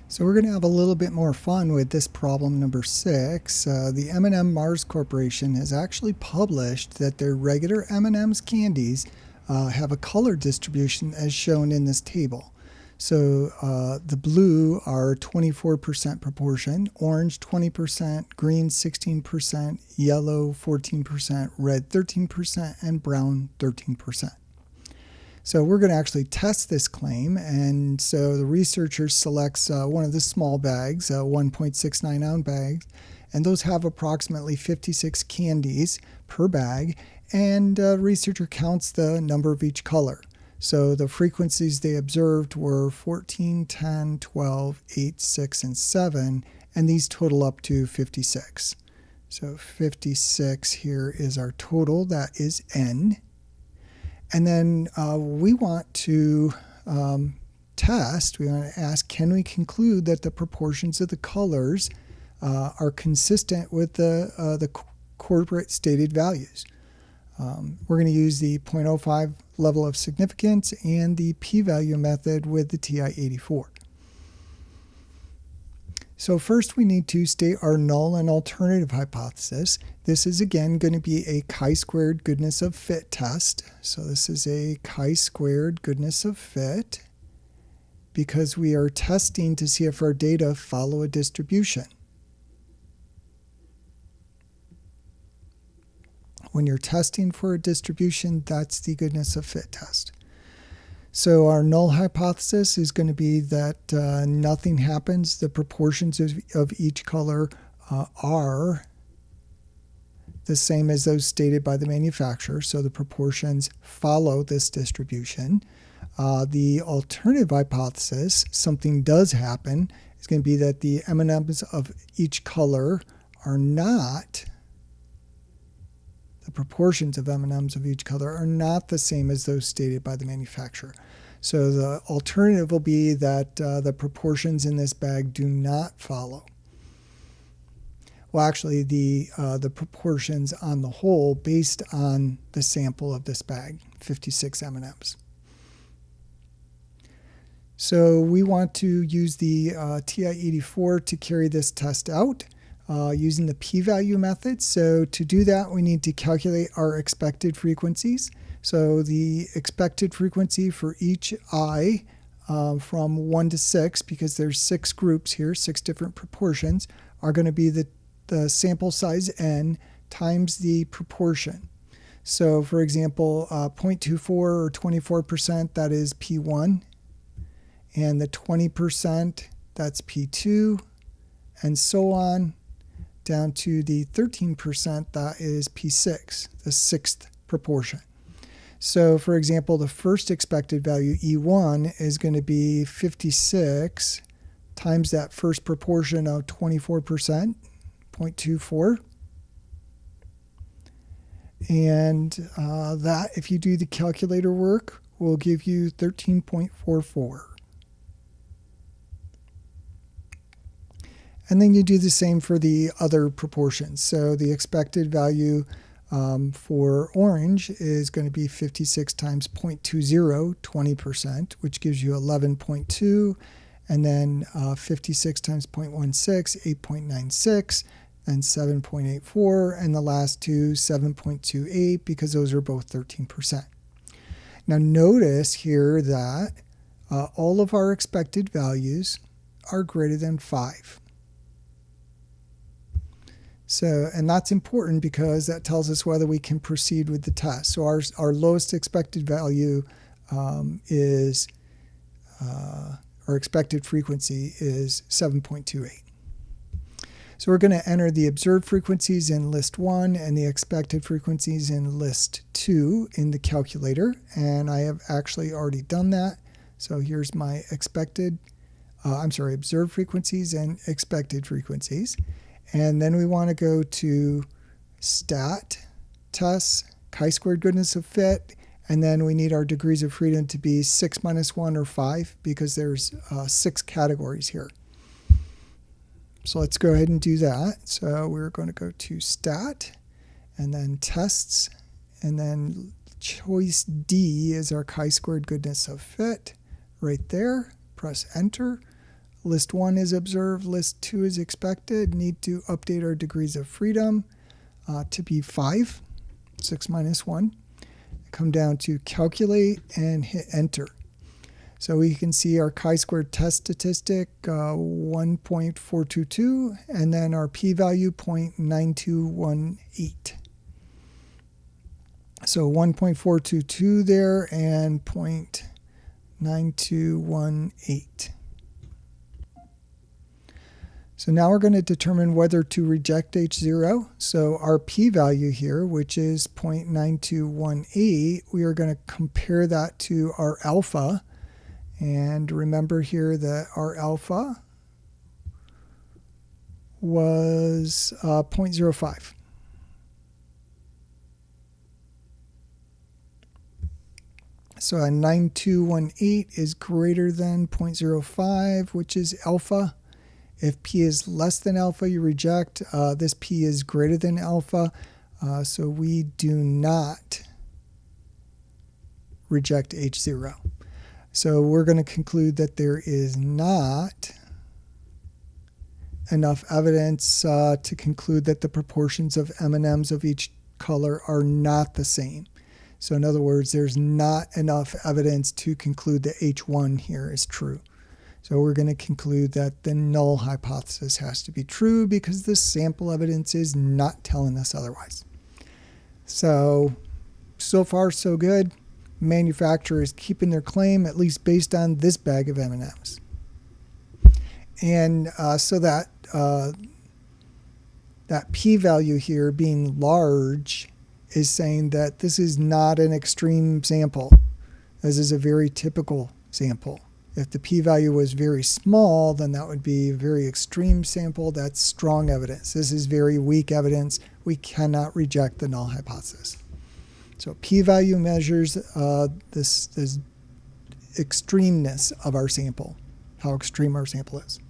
So we're going to have a little bit more fun with this problem number 6. The M&M Mars Corporation has actually published that their regular M&M's candies have a color distribution as shown in this table. So the blue are 24% proportion, orange 20%, green 16%, yellow 14%, red 13%, and brown 13%. So we're going to actually test this claim, and so the researcher selects one of the small bags, 1.69 ounce bags, and those have approximately 56 candies per bag, and the researcher counts the number of each color. So the frequencies they observed were 14, 10, 12, 8, 6, and 7, and these total up to 56. So 56 here is our total, that is N. And then we want to test, we want to ask, can we conclude that the proportions of the colors are consistent with the corporate stated values? We're going to use the 0.05 level of significance and the p-value method with the TI-84. So first we need to state our null and alternative hypothesis. This is again going to be a chi-squared goodness of fit test. So this is a chi-squared goodness of fit because we are testing to see if our data follow a distribution. When you're testing for a distribution, that's the goodness of fit test. So our null hypothesis is going to be that nothing happens. The proportions of each color are the same as those stated by the manufacturer. So the proportions follow this distribution. The alternative hypothesis, something does happen, is going to be that the M&Ms of each color are not, the proportions of M&Ms of each color are not the same as those stated by the manufacturer. So the alternative will be that the proportions in this bag do not follow. Well, actually, the proportions on the whole based on the sample of this bag, 56 M&Ms. So we want to use the TI-84 to carry this test out using the p-value method. So to do that, we need to calculate our expected frequencies. So the expected frequency for each I from 1 to 6, because there's 6 groups here, 6 different proportions, are going to be the sample size n times the proportion. So for example, 0.24 or 24%, that is P1, and the 20%, that's P2, and so on, down to the 13%, that is P6, the 6th proportion. So for example, the first expected value, E1, is going to be 56 times that first proportion of 24%, 0.24. And that, if you do the calculator work, will give you 13.44. And then you do the same for the other proportions. So the expected value for orange is going to be 56 times 0.20, 20%, which gives you 11.2. And then 56 times 0.16, 8.96, and 7.84. And the last two, 7.28, because those are both 13%. Now notice here that all of our expected values are greater than 5. So, and that's important because that tells us whether we can proceed with the test. So our lowest expected value is, our expected frequency is 7.28. So we're going to enter the observed frequencies in list 1 and the expected frequencies in list 2 in the calculator. And I have actually already done that. So here's my observed frequencies and expected frequencies. And then we want to go to stat, tests, chi-squared goodness of fit, and then we need our degrees of freedom to be 6 minus 1 or 5 because there's 6 categories here. So let's go ahead and do that. So we're going to go to stat, and then tests, and then choice D is our chi-squared goodness of fit right there. Press enter. list 1 is observed, list 2 is expected. Need to update our degrees of freedom to be 5, 6 minus 1. Come down to calculate and hit enter. So we can see our chi-squared test statistic 1.422 and then our p-value 0.9218. So 1.422 there and 0.9218. So now we're going to determine whether to reject H0. So our p-value here, which is 0.9218, we are going to compare that to our alpha. And remember here that our alpha was 0.05. So a 9218 is greater than 0.05, which is alpha. If p is less than alpha, you reject. This p is greater than alpha, so we do not reject H0. So we're going to conclude that there is not enough evidence to conclude that the proportions of M&Ms of each color are not the same. So in other words, there's not enough evidence to conclude that H1 here is true. So we're going to conclude that the null hypothesis has to be true because the sample evidence is not telling us otherwise. So far so good. Manufacturer is keeping their claim, at least based on this bag of M&Ms. And so that p-value here being large is saying that this is not an extreme sample. This is a very typical sample. If the p-value was very small, then that would be a very extreme sample. That's strong evidence. This is very weak evidence. We cannot reject the null hypothesis. So p-value measures this extremeness of our sample, how extreme our sample is.